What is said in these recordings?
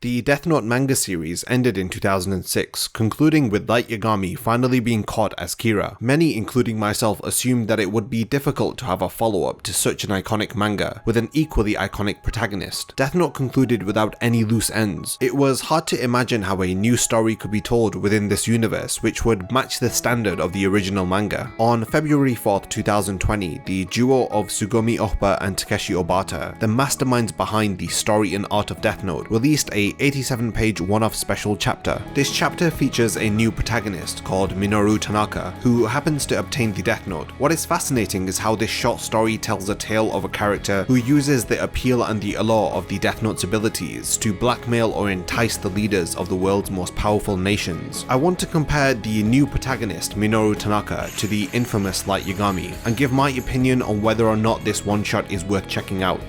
The Death Note manga series ended in 2006, concluding with Light Yagami finally being caught as Kira. Many, including myself, assumed that it would be difficult to have a follow-up to such an iconic manga, with an equally iconic protagonist. Death Note concluded without any loose ends. It was hard to imagine how a new story could be told within this universe which would match the standard of the original manga. On February 4th, 2020, the duo of Tsugumi Ohba and Takeshi Obata, the masterminds behind the story and art of Death Note, released a 87-page one-off special chapter. This chapter features a new protagonist called Minoru Tanaka, who happens to obtain the Death Note. What is fascinating is how this short story tells a tale of a character who uses the appeal and the allure of the Death Note's abilities to blackmail or entice the leaders of the world's most powerful nations. I want to compare the new protagonist Minoru Tanaka to the infamous Light Yagami, and give my opinion on whether or not this one-shot is worth checking out.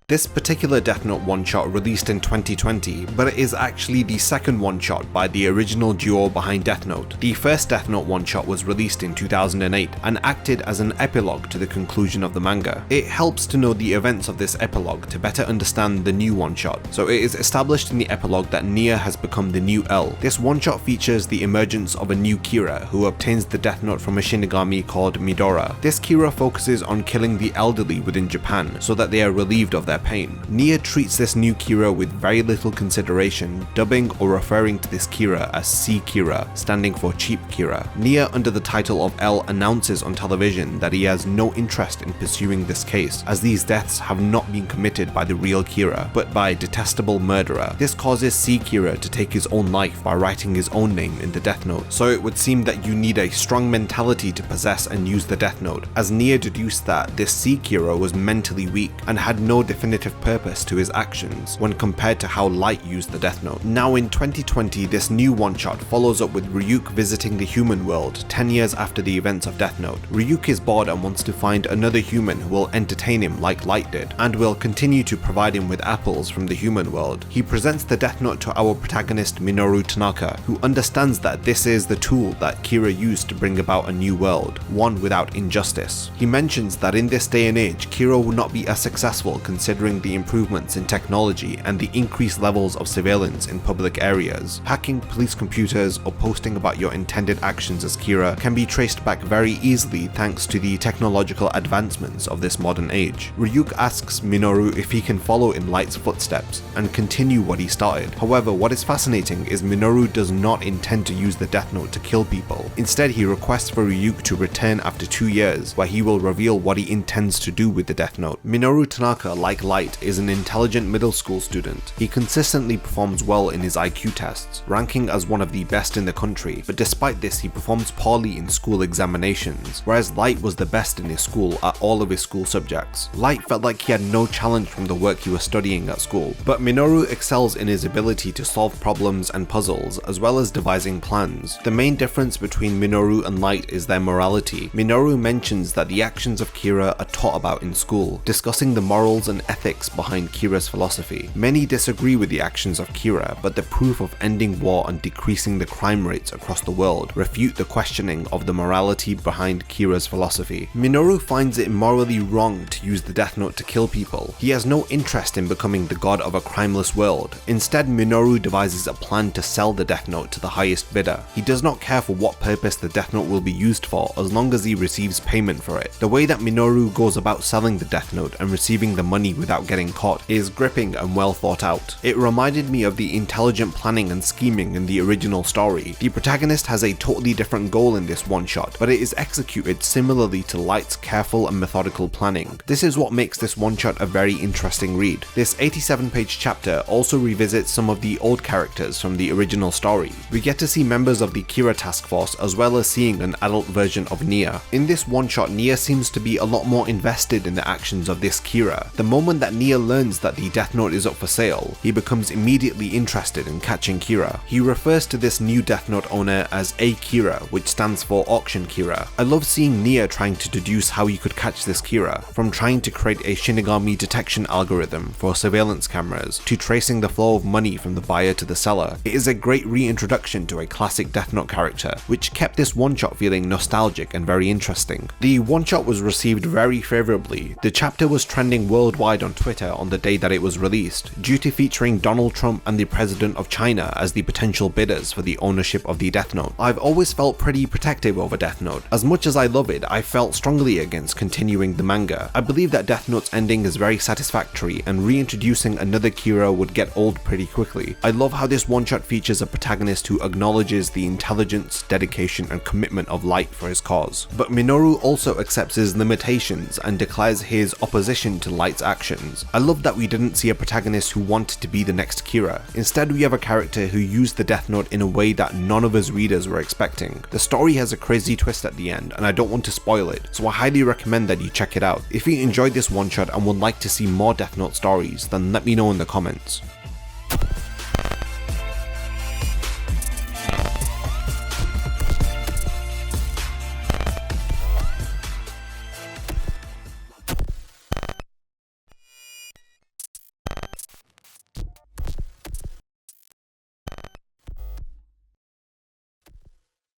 This particular Death Note one-shot released in 2020, but it is actually the second one-shot by the original duo behind Death Note. The first Death Note one-shot was released in 2008 and acted as an epilogue to the conclusion of the manga. It helps to know the events of this epilogue to better understand the new one-shot. So it is established in the epilogue that Nia has become the new L. This one-shot features the emergence of a new Kira who obtains the Death Note from a Shinigami called Midora. This Kira focuses on killing the elderly within Japan so that they are relieved of their pain. Nia treats this new Kira with very little consideration, dubbing or referring to this Kira as C Kira, standing for Cheap Kira. Nia, under the title of L, announces on television that he has no interest in pursuing this case, as these deaths have not been committed by the real Kira, but by a detestable murderer. This causes C Kira to take his own life by writing his own name in the Death Note, so it would seem that you need a strong mentality to possess and use the Death Note, as Nia deduced that this C Kira was mentally weak and had no definitive purpose to his actions when compared to how Light used the Death Note. Now in 2020, this new one-shot follows up with Ryuk visiting the human world 10 years after the events of Death Note. Ryuk is bored and wants to find another human who will entertain him like Light did, and will continue to provide him with apples from the human world. He presents the Death Note to our protagonist Minoru Tanaka, who understands that this is the tool that Kira used to bring about a new world, one without injustice. He mentions that in this day and age, Kira will not be as successful considering the improvements in technology and the increased levels of surveillance in public areas. Hacking police computers or posting about your intended actions as Kira can be traced back very easily thanks to the technological advancements of this modern age. Ryuk asks Minoru if he can follow in Light's footsteps and continue what he started. However, what is fascinating is Minoru does not intend to use the Death Note to kill people. Instead, he requests for Ryuk to return after 2 years, where he will reveal what he intends to do with the Death Note. Minoru Tanaka, like Light, is an intelligent middle school student. He consistently performs well in his IQ tests, ranking as one of the best in the country, but despite this he performs poorly in school examinations, whereas Light was the best in his school at all of his school subjects. Light felt like he had no challenge from the work he was studying at school, but Minoru excels in his ability to solve problems and puzzles, as well as devising plans. The main difference between Minoru and Light is their morality. Minoru mentions that the actions of Kira are taught about in school, discussing the morals and ethics behind Kira's philosophy. Many disagree with the actions of Kira, but the proof of ending war and decreasing the crime rates across the world refute the questioning of the morality behind Kira's philosophy. Minoru finds it morally wrong to use the Death Note to kill people. He has no interest in becoming the god of a crimeless world. Instead, Minoru devises a plan to sell the Death Note to the highest bidder. He does not care for what purpose the Death Note will be used for as long as he receives payment for it. The way that Minoru goes about selling the Death Note and receiving the money without getting caught is gripping and well thought out. It reminded me of the intelligent planning and scheming in the original story. The protagonist has a totally different goal in this one-shot, but it is executed similarly to Light's careful and methodical planning. This is what makes this one-shot a very interesting read. This 87-page chapter also revisits some of the old characters from the original story. We get to see members of the Kira task force as well as seeing an adult version of Nia. In this one-shot, Nia seems to be a lot more invested in the actions of this Kira. The moment moment that Nia learns that the Death Note is up for sale, he becomes immediately interested in catching Kira. He refers to this new Death Note owner as A Kira, which stands for Auction Kira. I love seeing Nia trying to deduce how you could catch this Kira, from trying to create a Shinigami detection algorithm for surveillance cameras, to tracing the flow of money from the buyer to the seller. It is a great reintroduction to a classic Death Note character, which kept this one-shot feeling nostalgic and very interesting. The one-shot was received very favourably. The chapter was trending worldwide on Twitter on the day that it was released, due to featuring Donald Trump and the President of China as the potential bidders for the ownership of the Death Note. I've always felt pretty protective over Death Note. As much as I love it, I felt strongly against continuing the manga. I believe that Death Note's ending is very satisfactory, and reintroducing another Kira would get old pretty quickly. I love how this one-shot features a protagonist who acknowledges the intelligence, dedication, and commitment of Light for his cause. But Minoru also accepts his limitations and declares his opposition to Light's actions. I love that we didn't see a protagonist who wanted to be the next Kira. Instead, we have a character who used the Death Note in a way that none of us readers were expecting. The story has a crazy twist at the end, and I don't want to spoil it, so I highly recommend that you check it out. If you enjoyed this one-shot and would like to see more Death Note stories, then let me know in the comments.